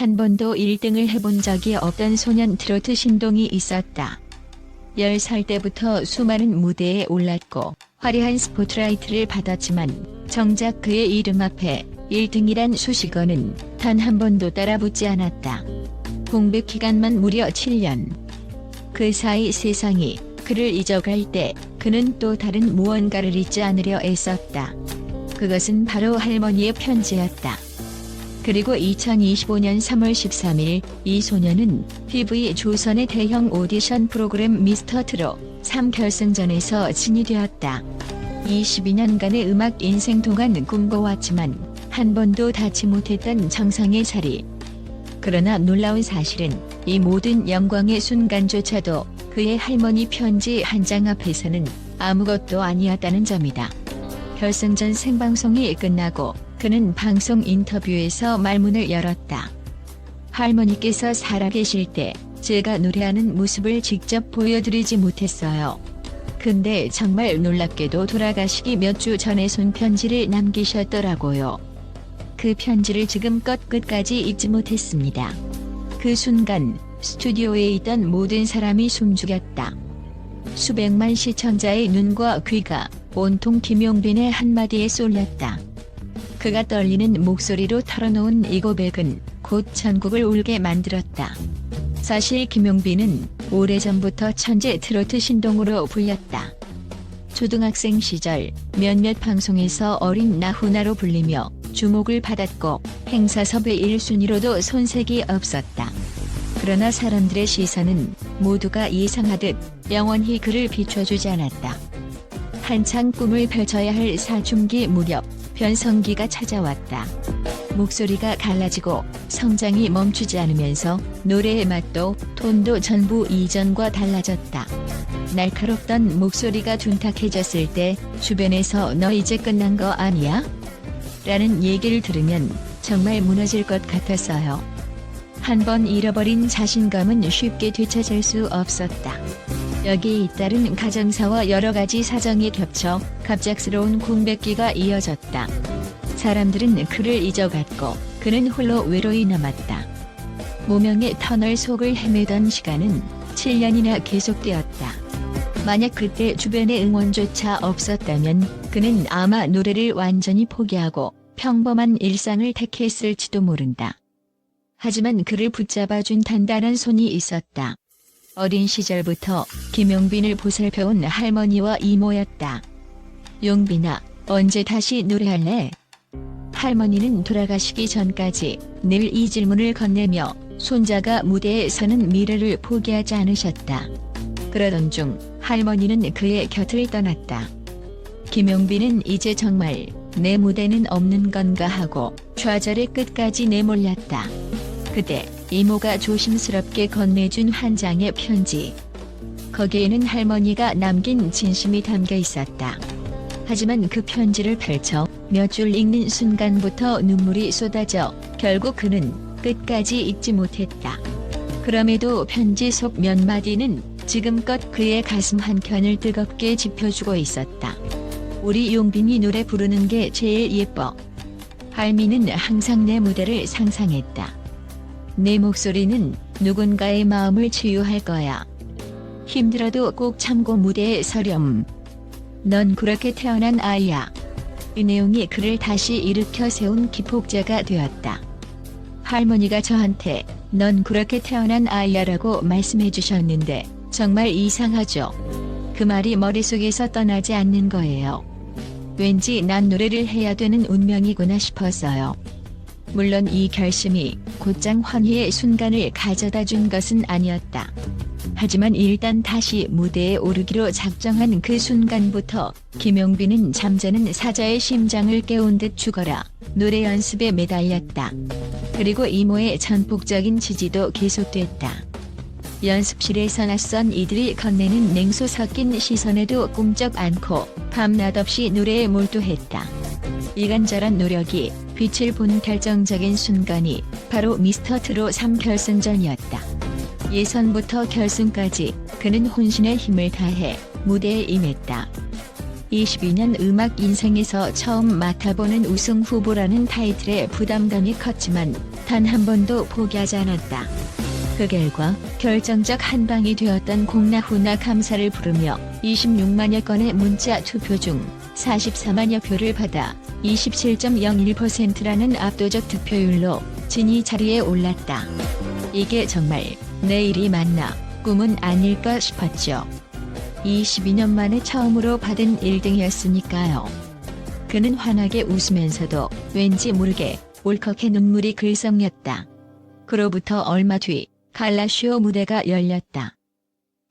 한 번도 1등을 해본 적이 없던 소년 트로트 신동이 있었다. 10살 때부터 수많은 무대에 올랐고 화려한 스포트라이트를 받았지만 정작 그의 이름 앞에 1등이란 수식어는 단 한 번도 따라붙지 않았다. 공백 기간만 무려 7년. 그 사이 세상이 그를 잊어갈 때 그는 또 다른 무언가를 잊지 않으려 애썼다. 그것은 바로 할머니의 편지였다. 그리고 2025년 3월 13일 이 소녀는 TV 조선의 대형 오디션 프로그램 미스터 트롯 3결승전에서 진이 되었다. 22년간의 음악 인생 동안 꿈꿔왔지만 한 번도 닿지 못했던 정상의 자리. 그러나 놀라운 사실은 이 모든 영광의 순간조차도 그의 할머니 편지 한 장 앞에서는 아무것도 아니었다는 점이다. 결승전 생방송이 끝나고 그는 방송 인터뷰에서 말문을 열었다. 할머니께서 살아계실 때 제가 노래하는 모습을 직접 보여드리지 못했어요. 근데 정말 놀랍게도 돌아가시기 몇 주 전에 손편지를 남기셨더라고요. 그 편지를 지금껏 끝까지 잊지 못했습니다. 그 순간 스튜디오에 있던 모든 사람이 숨죽였다. 수백만 시청자의 눈과 귀가 온통 김용빈의 한마디에 쏠렸다. 그가 떨리는 목소리로 털어놓은 이 고백은 곧 전국을 울게 만들었다. 사실 김용빈은 오래전부터 천재 트로트 신동으로 불렸다. 초등학생 시절 몇몇 방송에서 어린 나훈아로 불리며 주목을 받았고 행사 섭외 1순위로도 손색이 없었다. 그러나 사람들의 시선은 모두가 예상하듯 영원히 그를 비춰주지 않았다. 한창 꿈을 펼쳐야 할 사춘기 무렵 변성기가 찾아왔다. 목소리가 갈라지고 성장이 멈추지 않으면서 노래의 맛도 톤도 전부 이전과 달라졌다. 날카롭던 목소리가 둔탁해졌을 때 주변에서 너 이제 끝난 거 아니야? 라는 얘기를 들으면 정말 무너질 것 같았어요. 한 번 잃어버린 자신감은 쉽게 되찾을 수 없었다. 여기에 잇따른 가정사와 여러 가지 사정이 겹쳐 갑작스러운 공백기가 이어졌다. 사람들은 그를 잊어갔고 그는 홀로 외로이 남았다. 무명의 터널 속을 헤매던 시간은 7년이나 계속되었다. 만약 그때 주변의 응원조차 없었다면 그는 아마 노래를 완전히 포기하고 평범한 일상을 택했을지도 모른다. 하지만 그를 붙잡아준 단단한 손이 있었다. 어린 시절부터 김용빈을 보살펴온 할머니와 이모였다. 용빈아, 언제 다시 노래할래? 할머니는 돌아가시기 전까지 늘 이 질문을 건네며 손자가 무대에 서는 미래를 포기하지 않으셨다. 그러던 중 할머니는 그의 곁을 떠났다. 김용빈은 이제 정말 내 무대는 없는 건가 하고 좌절의 끝까지 내몰렸다. 그때 이모가 조심스럽게 건네준 한 장의 편지. 거기에는 할머니가 남긴 진심이 담겨 있었다. 하지만 그 편지를 펼쳐 몇 줄 읽는 순간부터 눈물이 쏟아져 결국 그는 끝까지 읽지 못했다. 그럼에도 편지 속 몇 마디는 지금껏 그의 가슴 한켠을 뜨겁게 지펴주고 있었다. 우리 용빈이 노래 부르는 게 제일 예뻐. 할미는 항상 내 무대를 상상했다. 내 목소리는 누군가의 마음을 치유할 거야. 힘들어도 꼭 참고 무대에 서렴. 넌 그렇게 태어난 아이야. 이 내용이 그를 다시 일으켜 세운 기폭제가 되었다. 할머니가 저한테 넌 그렇게 태어난 아이야라고 말씀해 주셨는데 정말 이상하죠. 그 말이 머릿속에서 떠나지 않는 거예요. 왠지 난 노래를 해야 되는 운명이구나 싶었어요. 물론 이 결심이 곧장 환희의 순간을 가져다 준 것은 아니었다. 하지만 일단 다시 무대에 오르기로 작정한 그 순간부터 김용빈은 잠자는 사자의 심장을 깨운 듯 죽어라 노래 연습에 매달렸다. 그리고 이모의 전폭적인 지지도 계속됐다. 연습실에서 낯선 이들이 건네는 냉소 섞인 시선에도 꿈쩍 않고 밤낮 없이 노래에 몰두했다. 이간절한 노력이 빛을 본 결정적인 순간이 바로 미스터 트롯 3결승전이었다. 예선부터 결승까지 그는 혼신의 힘을 다해 무대에 임했다. 22년 음악 인생에서 처음 맡아보는 우승 후보라는 타이틀에 부담감이 컸지만 단 한 번도 포기하지 않았다. 그 결과 결정적 한방이 되었던 공나훈아 감사를 부르며 26만여 건의 문자 투표 중 44만여 표를 받아 27.01%라는 압도적 득표율로 진이 자리에 올랐다. 이게 정말 내 일이 맞나 꿈은 아닐까 싶었죠. 22년 만에 처음으로 받은 1등이었으니까요. 그는 환하게 웃으면서도 왠지 모르게 울컥해 눈물이 글썽였다. 그로부터 얼마 뒤 갈라쇼 무대가 열렸다.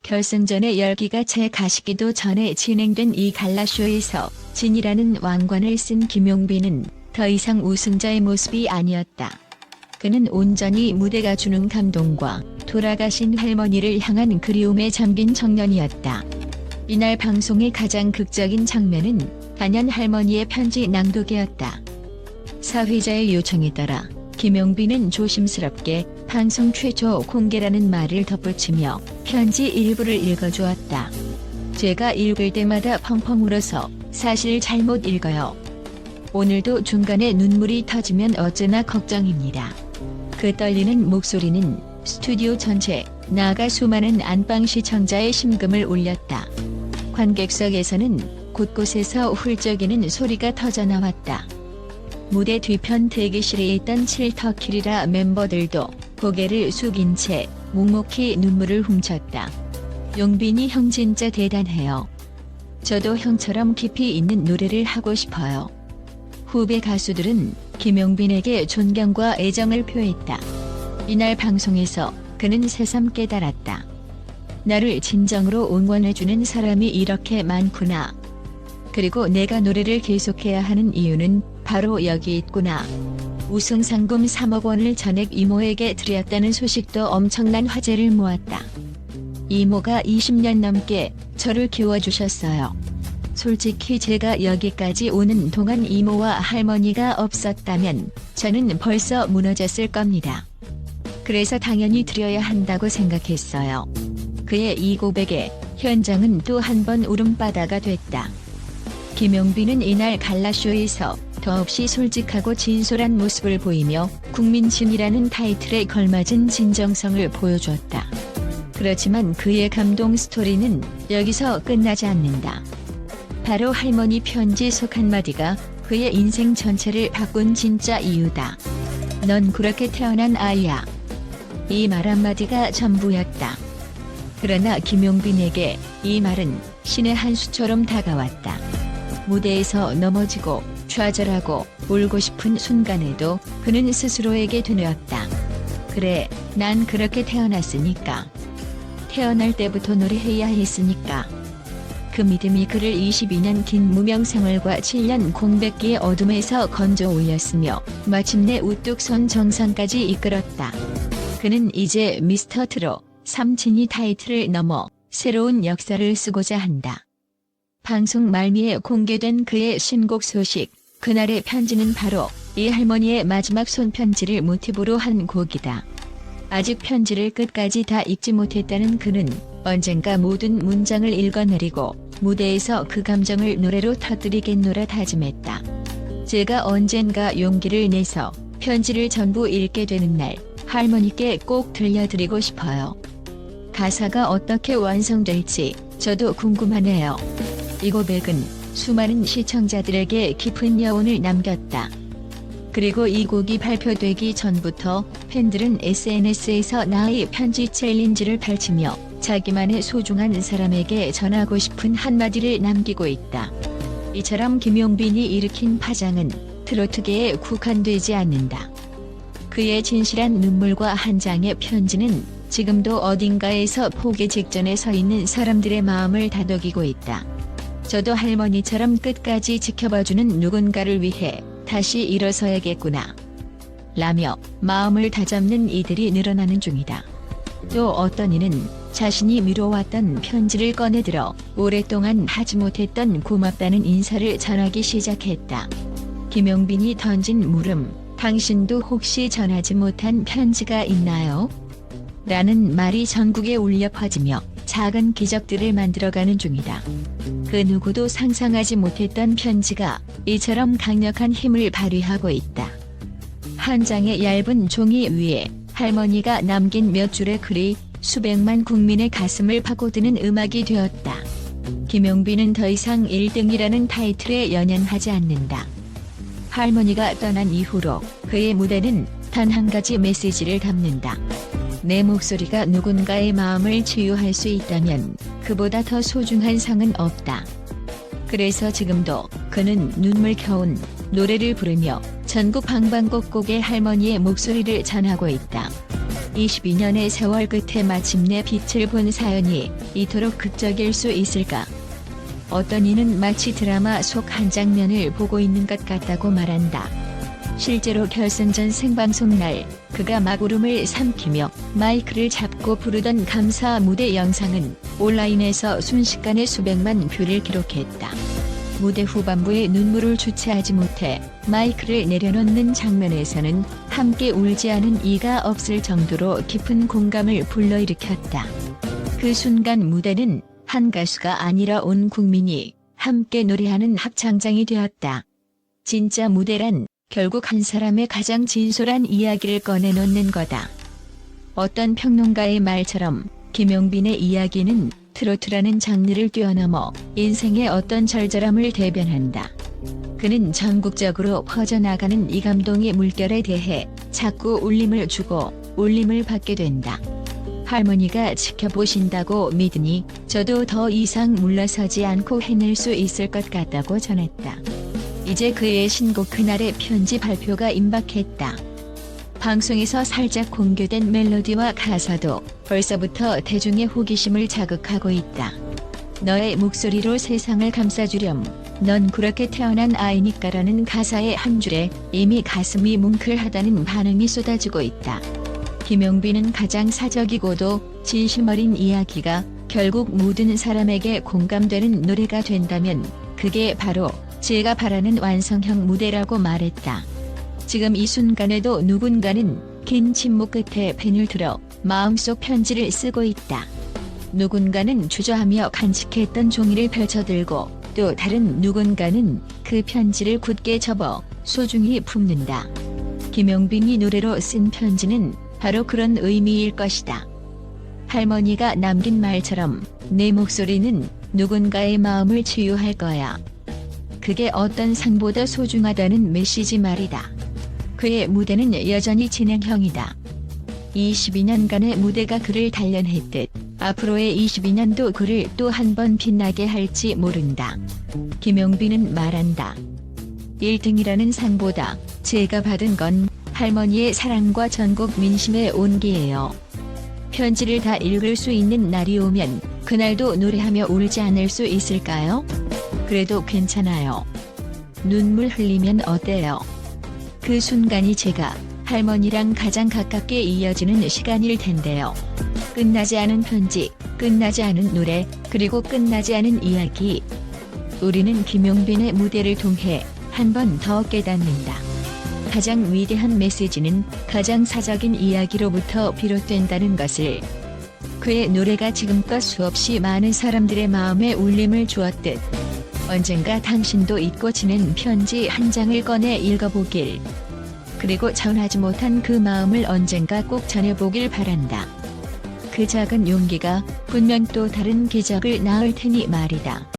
결승전의 열기가 채 가시기도 전에 진행된 이 갈라쇼에서 진이라는 왕관을 쓴 김용빈은 더 이상 우승자의 모습이 아니었다. 그는 온전히 무대가 주는 감동과 돌아가신 할머니를 향한 그리움에 잠긴 청년이었다. 이날 방송의 가장 극적인 장면은 단연 할머니의 편지 낭독이었다. 사회자의 요청에 따라 김용빈은 조심스럽게 방송 최초 공개라는 말을 덧붙이며 편지 일부를 읽어주었다. 제가 읽을 때마다 펑펑 울어서 사실 잘못 읽어요. 오늘도 중간에 눈물이 터지면 어쩌나 걱정입니다. 그 떨리는 목소리는 스튜디오 전체, 나아가 수많은 안방 시청자의 심금을 울렸다. 관객석에서는 곳곳에서 훌쩍이는 소리가 터져나왔다. 무대 뒤편 대기실에 있던 칠터킬이라 멤버들도 고개를 숙인 채 묵묵히 눈물을 훔쳤다. 용빈이 형 진짜 대단해요. 저도 형처럼 깊이 있는 노래를 하고 싶어요. 후배 가수들은 김용빈에게 존경과 애정을 표했다. 이날 방송에서 그는 새삼 깨달았다. 나를 진정으로 응원해주는 사람이 이렇게 많구나. 그리고 내가 노래를 계속해야 하는 이유는 바로 여기 있구나. 우승 상금 3억 원을 전액 이모에게 드렸다는 소식도 엄청난 화제를 모았다. 이모가 20년 넘게 저를 키워주셨어요. 솔직히 제가 여기까지 오는 동안 이모와 할머니가 없었다면 저는 벌써 무너졌을 겁니다. 그래서 당연히 드려야 한다고 생각했어요. 그의 이 고백에 현장은 또 한 번 울음바다가 됐다. 김용빈은 이날 갈라쇼에서 더없이 솔직하고 진솔한 모습을 보이며 국민신이라는 타이틀에 걸맞은 진정성을 보여줬다. 그렇지만 그의 감동 스토리는 여기서 끝나지 않는다. 바로 할머니 편지 속 한마디가 그의 인생 전체를 바꾼 진짜 이유다. 넌 그렇게 태어난 아이야. 이 말 한마디가 전부였다. 그러나 김용빈에게 이 말은 신의 한 수처럼 다가왔다. 무대에서 넘어지고 좌절하고 울고 싶은 순간에도 그는 스스로에게 되뇌었다. 그래, 난 그렇게 태어났으니까. 태어날 때부터 노래해야 했으니까. 그 믿음이 그를 22년 긴 무명 생활과 7년 공백기의 어둠에서 건져 올렸으며 마침내 우뚝 선 정상까지 이끌었다. 그는 이제 미스터 트롯 3진이 타이틀을 넘어 새로운 역사를 쓰고자 한다. 방송 말미에 공개된 그의 신곡 소식, 그날의 편지는 바로 이 할머니의 마지막 손편지를 모티브로 한 곡이다. 아직 편지를 끝까지 다 읽지 못했다는 그는 언젠가 모든 문장을 읽어내리고 무대에서 그 감정을 노래로 터뜨리겠노라 다짐했다. 제가 언젠가 용기를 내서 편지를 전부 읽게 되는 날 할머니께 꼭 들려드리고 싶어요. 가사가 어떻게 완성될지 저도 궁금하네요. 이 고백은 수많은 시청자들에게 깊은 여운을 남겼다. 그리고 이 곡이 발표되기 전부터 팬들은 SNS에서 나의 편지 챌린지를 펼치며 자기만의 소중한 사람에게 전하고 싶은 한마디를 남기고 있다. 이처럼 김용빈이 일으킨 파장은 트로트계에 국한되지 않는다. 그의 진실한 눈물과 한 장의 편지는 지금도 어딘가에서 포기 직전에 서 있는 사람들의 마음을 다독이고 있다. 저도 할머니처럼 끝까지 지켜봐주는 누군가를 위해 다시 일어서야겠구나. 라며 마음을 다잡는 이들이 늘어나는 중이다. 또 어떤 이는 자신이 미뤄왔던 편지를 꺼내들어 오랫동안 하지 못했던 고맙다는 인사를 전하기 시작했다. 김용빈이 던진 물음, 당신도 혹시 전하지 못한 편지가 있나요? 라는 말이 전국에 울려 퍼지며 작은 기적들을 만들어가는 중이다. 그 누구도 상상하지 못했던 편지가 이처럼 강력한 힘을 발휘하고 있다. 한 장의 얇은 종이 위에 할머니가 남긴 몇 줄의 글이 수백만 국민의 가슴을 파고드는 음악이 되었다. 김용빈은 더 이상 1등이라는 타이틀에 연연하지 않는다. 할머니가 떠난 이후로 그의 무대는 단 한 가지 메시지를 담는다. 내 목소리가 누군가의 마음을 치유할 수 있다면 그보다 더 소중한 상은 없다. 그래서 지금도 그는 눈물겨운 노래를 부르며 전국 방방곡곡에 할머니의 목소리를 전하고 있다. 22년의 세월 끝에 마침내 빛을 본 사연이 이토록 극적일 수 있을까? 어떤 이는 마치 드라마 속 한 장면을 보고 있는 것 같다고 말한다. 실제로 결승전 생방송 날 그가 막 울음을 삼키며 마이크를 잡고 부르던 감사 무대 영상은 온라인에서 순식간에 수백만 뷰를 기록했다. 무대 후반부에 눈물을 주체하지 못해 마이크를 내려놓는 장면에서는 함께 울지 않은 이가 없을 정도로 깊은 공감을 불러일으켰다. 그 순간 무대는 한 가수가 아니라 온 국민이 함께 노래하는 합창장이 되었다. 진짜 무대란 결국 한 사람의 가장 진솔한 이야기를 꺼내놓는 거다. 어떤 평론가의 말처럼 김용빈의 이야기는 트로트라는 장르를 뛰어넘어 인생의 어떤 절절함을 대변한다. 그는 전국적으로 퍼져나가는 이 감동의 물결에 대해 자꾸 울림을 주고 울림을 받게 된다. 할머니가 지켜보신다고 믿으니 저도 더 이상 물러서지 않고 해낼 수 있을 것 같다고 전했다. 이제 그의 신곡 그날의 편지 발표가 임박했다. 방송에서 살짝 공개된 멜로디와 가사도 벌써부터 대중의 호기심을 자극하고 있다. 너의 목소리로 세상을 감싸주렴. 넌 그렇게 태어난 아이니까라는 가사의 한 줄에 이미 가슴이 뭉클하다는 반응이 쏟아지고 있다. 김용빈은 가장 사적이고도 진심 어린 이야기가 결국 모든 사람에게 공감되는 노래가 된다면 그게 바로 제가 바라는 완성형 무대라고 말했다. 지금 이 순간에도 누군가는 긴 침묵 끝에 펜을 들어 마음속 편지를 쓰고 있다. 누군가는 주저하며 간직했던 종이를 펼쳐들고 또 다른 누군가는 그 편지를 굳게 접어 소중히 품는다. 김용빈이 노래로 쓴 편지는 바로 그런 의미일 것이다. 할머니가 남긴 말처럼 내 목소리는 누군가의 마음을 치유할 거야. 그게 어떤 상보다 소중하다는 메시지 말이다. 그의 무대는 여전히 진행형이다. 22년간의 무대가 그를 단련했듯 앞으로의 22년도 그를 또 한 번 빛나게 할지 모른다. 김용빈은 말한다. 1등이라는 상보다 제가 받은 건 할머니의 사랑과 전국 민심의 온기예요. 편지를 다 읽을 수 있는 날이 오면 그날도 노래하며 울지 않을 수 있을까요? 그래도 괜찮아요. 눈물 흘리면 어때요? 그 순간이 제가 할머니랑 가장 가깝게 이어지는 시간일 텐데요. 끝나지 않은 편지, 끝나지 않은 노래, 그리고 끝나지 않은 이야기. 우리는 김용빈의 무대를 통해 한 번 더 깨닫는다. 가장 위대한 메시지는 가장 사적인 이야기로부터 비롯된다는 것을. 그의 노래가 지금껏 수없이 많은 사람들의 마음에 울림을 주었듯 언젠가 당신도 잊고 지낸 편지 한 장을 꺼내 읽어보길. 그리고 전하지 못한 그 마음을 언젠가 꼭 전해보길 바란다. 그 작은 용기가 분명 또 다른 기적을 낳을 테니 말이다.